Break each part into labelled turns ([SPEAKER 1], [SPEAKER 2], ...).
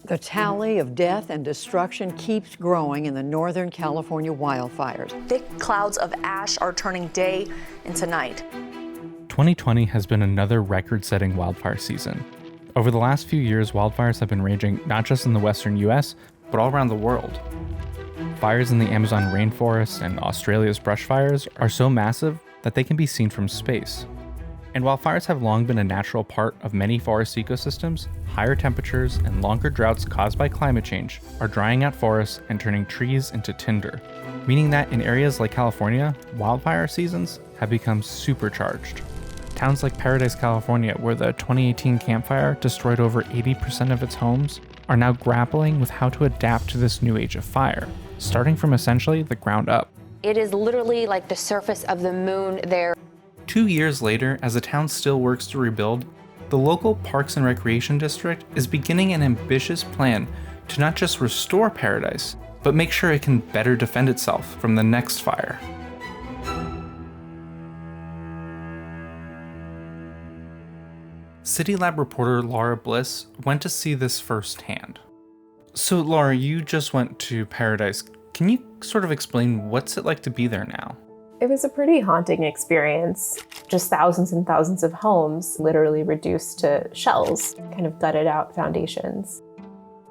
[SPEAKER 1] The tally of death and destruction keeps growing in the Northern California wildfires.
[SPEAKER 2] Thick clouds of ash are turning day into night.
[SPEAKER 3] 2020 has been another record-setting wildfire season. Over the last few years, wildfires have been raging not just in the western US, but all around the world. Fires in the Amazon rainforest and Australia's brush fires are so massive that they can be seen from space. And while fires have long been a natural part of many forest ecosystems, higher temperatures and longer droughts caused by climate change are drying out forests and turning trees into tinder, meaning that in areas like California, wildfire seasons have become supercharged. Towns like Paradise, California, where the 2018 Camp Fire destroyed over 80% of its homes, are now grappling with how to adapt to this new age of fire, starting from essentially the ground up.
[SPEAKER 4] It is literally like the surface of the moon there.
[SPEAKER 3] 2 years later, as the town still works to rebuild, the local Parks and Recreation District is beginning an ambitious plan to not just restore Paradise, but make sure it can better defend itself from the next fire. CityLab reporter Laura Bliss went to see this firsthand. So Laura, you just went to Paradise. Can you sort of explain what's it like to be there now?
[SPEAKER 5] It was a pretty haunting experience. Just thousands and thousands of homes literally reduced to shells, kind of gutted out foundations.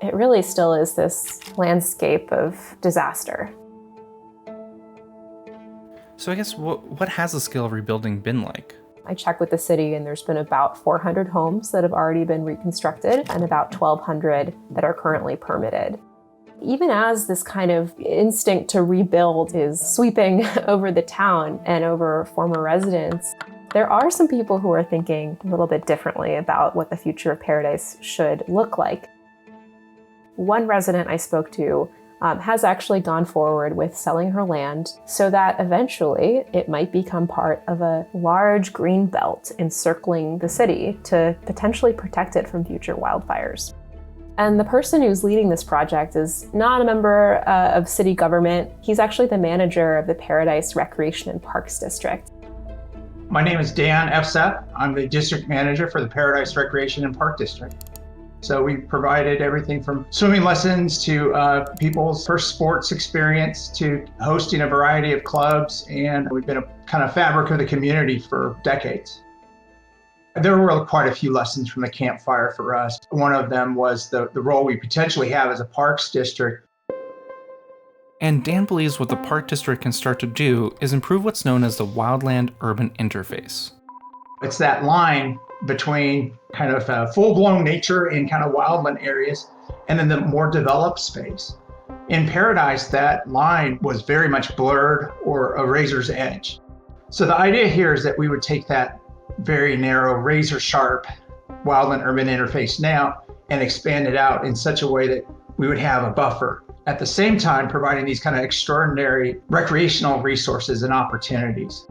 [SPEAKER 5] It really still is this landscape of disaster.
[SPEAKER 3] So I guess what has the scale of rebuilding been like?
[SPEAKER 5] I checked with the city and there's been about 400 homes that have already been reconstructed and about 1,200 that are currently permitted. Even as this kind of instinct to rebuild is sweeping over the town and over former residents, there are some people who are thinking a little bit differently about what the future of Paradise should look like. One resident I spoke to has actually gone forward with selling her land so that eventually it might become part of a large green belt encircling the city to potentially protect it from future wildfires. And the person who's leading this project is not a member of city government. He's actually the manager of the Paradise Recreation and Parks District.
[SPEAKER 6] My name is Dan Efseth. I'm the district manager for the Paradise Recreation and Park District. So we provided everything from swimming lessons to people's first sports experience to hosting a variety of clubs. And we've been a kind of fabric of the community for decades. There were quite a few lessons from the campfire for us. One of them was the role we potentially have as a parks district.
[SPEAKER 3] And Dan believes what the park district can start to do is improve what's known as the wildland-urban interface.
[SPEAKER 6] It's that line between kind of full-blown nature in kind of wildland areas and then the more developed space. In Paradise, that line was very much blurred or a razor's edge. So the idea here is that we would take that very narrow, razor-sharp wildland-urban interface now and expand it out in such a way that we would have a buffer. At the same time, providing these kind of extraordinary recreational resources and opportunities.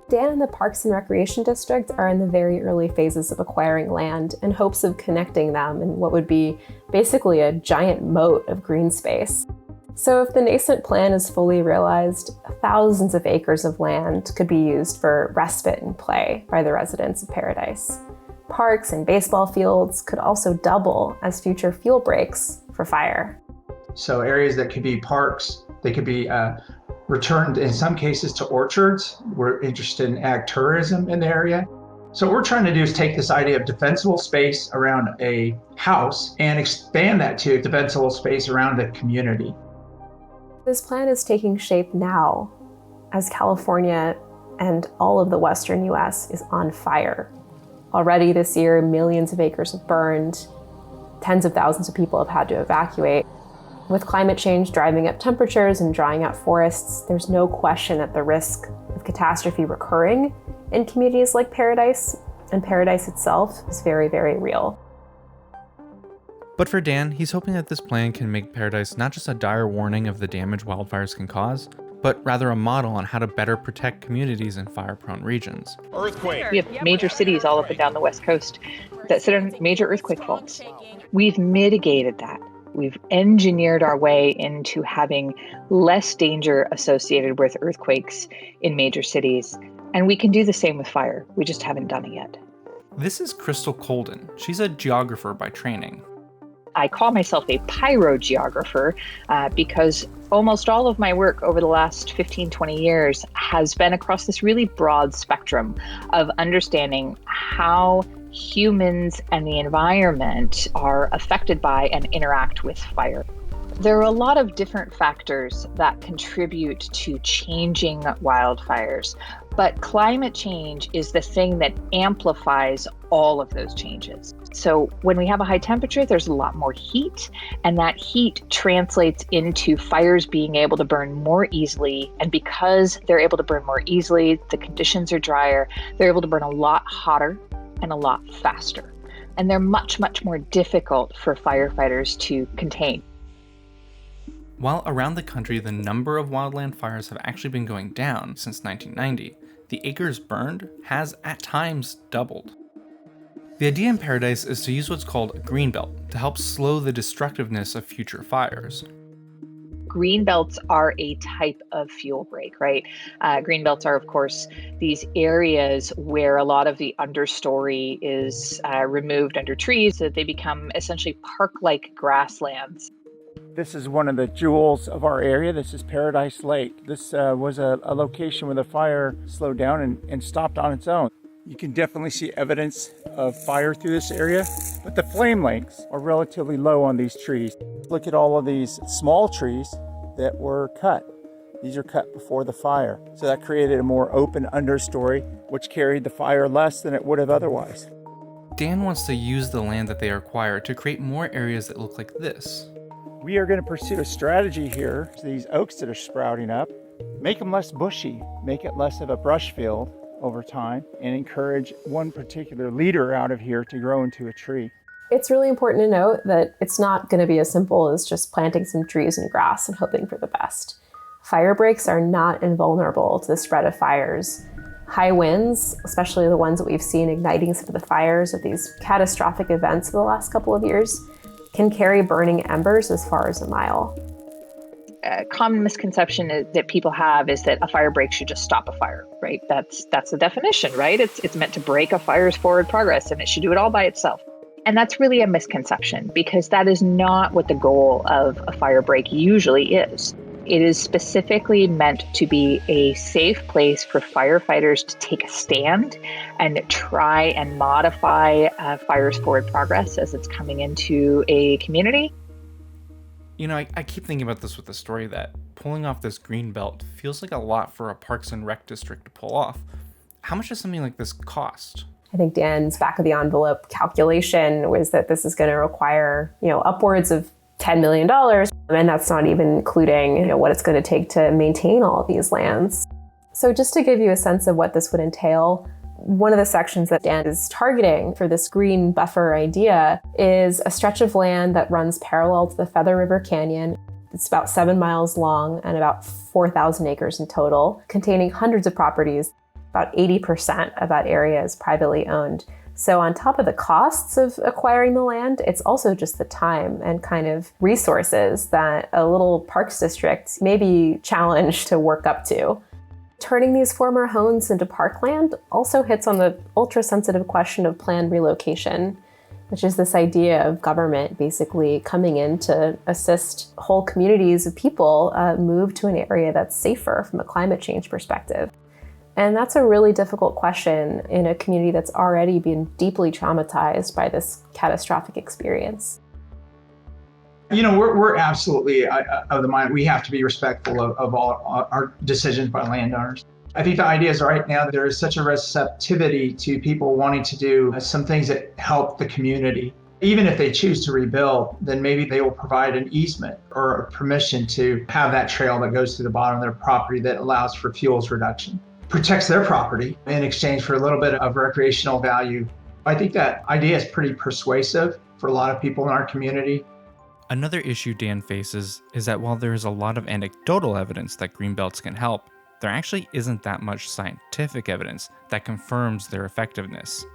[SPEAKER 5] Dan and the Parks and Recreation District are in the very early phases of acquiring land in hopes of connecting them in what would be basically a giant moat of green space. So if the nascent plan is fully realized, thousands of acres of land could be used for respite and play by the residents of Paradise. Parks and baseball fields could also double as future fuel breaks for fire.
[SPEAKER 6] So areas that could be parks, they could be returned in some cases to orchards. We're interested in ag tourism in the area. So what we're trying to do is take this idea of defensible space around a house and expand that to defensible space around a community.
[SPEAKER 5] This plan is taking shape now as California and all of the Western US is on fire. Already this year, millions of acres have burned. Tens of thousands of people have had to evacuate. With climate change driving up temperatures and drying out forests, there's no question that the risk of catastrophe recurring in communities like Paradise, and Paradise itself, is very, very real.
[SPEAKER 3] But for Dan, he's hoping that this plan can make Paradise not just a dire warning of the damage wildfires can cause, but rather a model on how to better protect communities in fire-prone regions.
[SPEAKER 7] Earthquake. We have major cities all up and down the West Coast that sit on major earthquake faults. We've mitigated that. We've engineered our way into having less danger associated with earthquakes in major cities. And we can do the same with fire. We just haven't done it yet.
[SPEAKER 3] This is Crystal Colden. She's a geographer by training.
[SPEAKER 7] I call myself a pyrogeographer because almost all of my work over the last 15, 20 years has been across this really broad spectrum of understanding how humans and the environment are affected by and interact with fire. There are a lot of different factors that contribute to changing wildfires, but climate change is the thing that amplifies all of those changes. So when we have a high temperature, there's a lot more heat, and that heat translates into fires being able to burn more easily. And because they're able to burn more easily, the conditions are drier, they're able to burn a lot hotter and a lot faster. And they're much, much more difficult for firefighters to contain.
[SPEAKER 3] While around the country the number of wildland fires have actually been going down since 1990, the acres burned has at times doubled. The idea in Paradise is to use what's called a green belt to help slow the destructiveness of future fires.
[SPEAKER 7] Green belts are a type of fuel break, right? Green belts are, of course, these areas where a lot of the understory is removed under trees so that they become essentially park-like grasslands.
[SPEAKER 8] This is one of the jewels of our area. This is Paradise Lake. This was a location where the fire slowed down and stopped on its own. You can definitely see evidence of fire through this area, but the flame lengths are relatively low on these trees. Look at all of these small trees that were cut. These are cut before the fire. So that created a more open understory, which carried the fire less than it would have otherwise.
[SPEAKER 3] Dan wants to use the land that they acquire to create more areas that look like this.
[SPEAKER 8] We are going to pursue a strategy here, these oaks that are sprouting up, make them less bushy, make it less of a brush field over time, and encourage one particular leader out of here to grow into a tree.
[SPEAKER 5] It's really important to note that it's not going to be as simple as just planting some trees and grass and hoping for the best. Fire breaks are not invulnerable to the spread of fires. High winds, especially the ones that we've seen igniting some of the fires of these catastrophic events of the last couple of years, can carry burning embers as far as a mile.
[SPEAKER 7] A common misconception that people have is that a fire break should just stop a fire, right? That's the definition, right? It's meant to break a fire's forward progress, and it should do it all by itself. And that's really a misconception, because that is not what the goal of a fire break usually is. It is specifically meant to be a safe place for firefighters to take a stand and try and modify a fire's forward progress as it's coming into a community.
[SPEAKER 3] You know, I keep thinking about this with the story that pulling off this green belt feels like a lot for a Parks and Rec district to pull off. How much does something like this cost?
[SPEAKER 5] I think Dan's back of the envelope calculation was that this is going to require, upwards of $10 million. And that's not even including, what it's going to take to maintain all of these lands. So just to give you a sense of what this would entail, one of the sections that Dan is targeting for this green buffer idea is a stretch of land that runs parallel to the Feather River Canyon. It's about 7 miles long and about 4,000 acres in total, containing hundreds of properties. About 80% of that area is privately owned. So on top of the costs of acquiring the land, it's also just the time and kind of resources that a little parks district may be challenged to work up to. Turning these former homes into parkland also hits on the ultra-sensitive question of planned relocation, which is this idea of government basically coming in to assist whole communities of people move to an area that's safer from a climate change perspective. And that's a really difficult question in a community that's already been deeply traumatized by this catastrophic experience.
[SPEAKER 6] We're absolutely of the mind we have to be respectful of all our decisions by landowners. I think the idea is right now there is such a receptivity to people wanting to do some things that help the community. Even if they choose to rebuild, then maybe they will provide an easement or a permission to have that trail that goes to the bottom of their property that allows for fuels reduction, protects their property in exchange for a little bit of recreational value. I think that idea is pretty persuasive for a lot of people in our community.
[SPEAKER 3] Another issue Dan faces is that while there is a lot of anecdotal evidence that greenbelts can help, there actually isn't that much scientific evidence that confirms their effectiveness.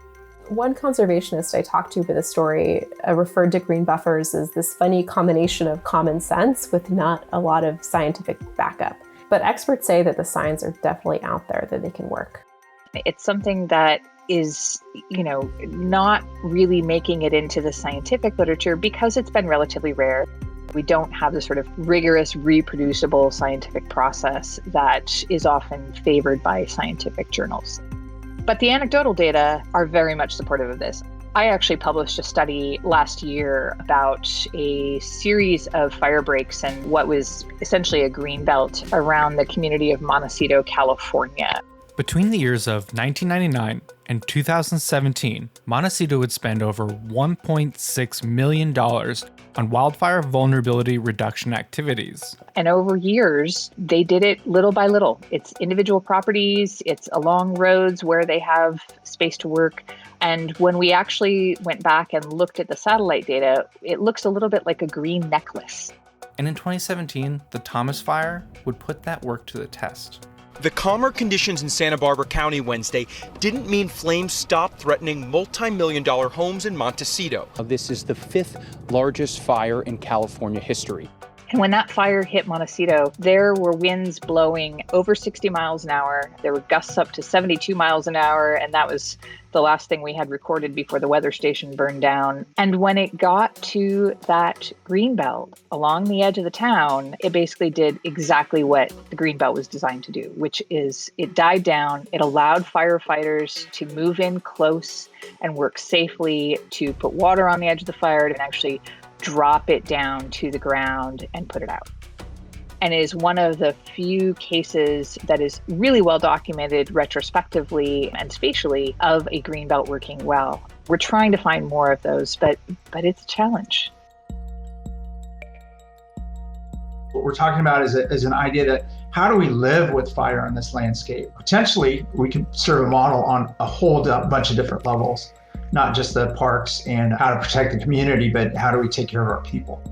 [SPEAKER 5] One conservationist I talked to for this story referred to green buffers as this funny combination of common sense with not a lot of scientific backup. But experts say that the signs are definitely out there that they can work.
[SPEAKER 7] It's something that is, not really making it into the scientific literature because it's been relatively rare. We don't have the sort of rigorous, reproducible scientific process that is often favored by scientific journals. But the anecdotal data are very much supportive of this. I actually published a study last year about a series of fire breaks in what was essentially a green belt around the community of Montecito, California.
[SPEAKER 3] Between the years of 1999 and 2017, Montecito would spend over $1.6 million on wildfire vulnerability reduction activities.
[SPEAKER 7] And over years, they did it little by little. It's individual properties, it's along roads where they have space to work. And when we actually went back and looked at the satellite data, it looks a little bit like a green necklace.
[SPEAKER 3] And in 2017, the Thomas Fire would put that work to the test.
[SPEAKER 9] The calmer conditions in Santa Barbara County Wednesday didn't mean flames stopped threatening multi-million-dollar homes in Montecito.
[SPEAKER 10] This is the 5th largest fire in California history.
[SPEAKER 7] And when that fire hit Montecito, there were winds blowing over 60 miles an hour. There were gusts up to 72 miles an hour, and that was the last thing we had recorded before the weather station burned down. And when it got to that greenbelt along the edge of the town, it basically did exactly what the greenbelt was designed to do, which is it died down. It allowed firefighters to move in close and work safely, to put water on the edge of the fire, and actually drop it down to the ground and put it out. And it is one of the few cases that is really well documented retrospectively and spatially of a greenbelt working well. We're trying to find more of those, but it's a challenge.
[SPEAKER 6] What we're talking about is an idea that how do we live with fire in this landscape? Potentially, we can serve a model on a whole bunch of different levels, not just the parks and how to protect the community, but how do we take care of our people?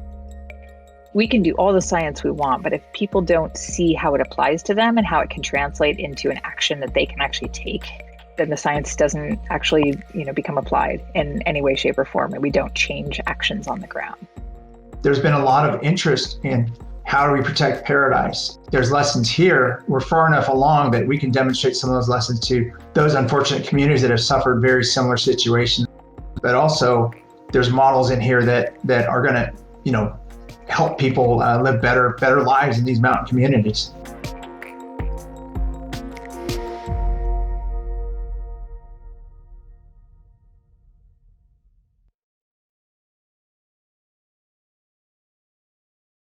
[SPEAKER 7] We can do all the science we want, but if people don't see how it applies to them and how it can translate into an action that they can actually take, then the science doesn't actually, become applied in any way, shape, or form, and we don't change actions on the ground.
[SPEAKER 6] There's been a lot of interest in how do we protect paradise. There's lessons here. We're far enough along that we can demonstrate some of those lessons to those unfortunate communities that have suffered very similar situations. But also, there's models in here that are going to, help people live better lives in these mountain communities.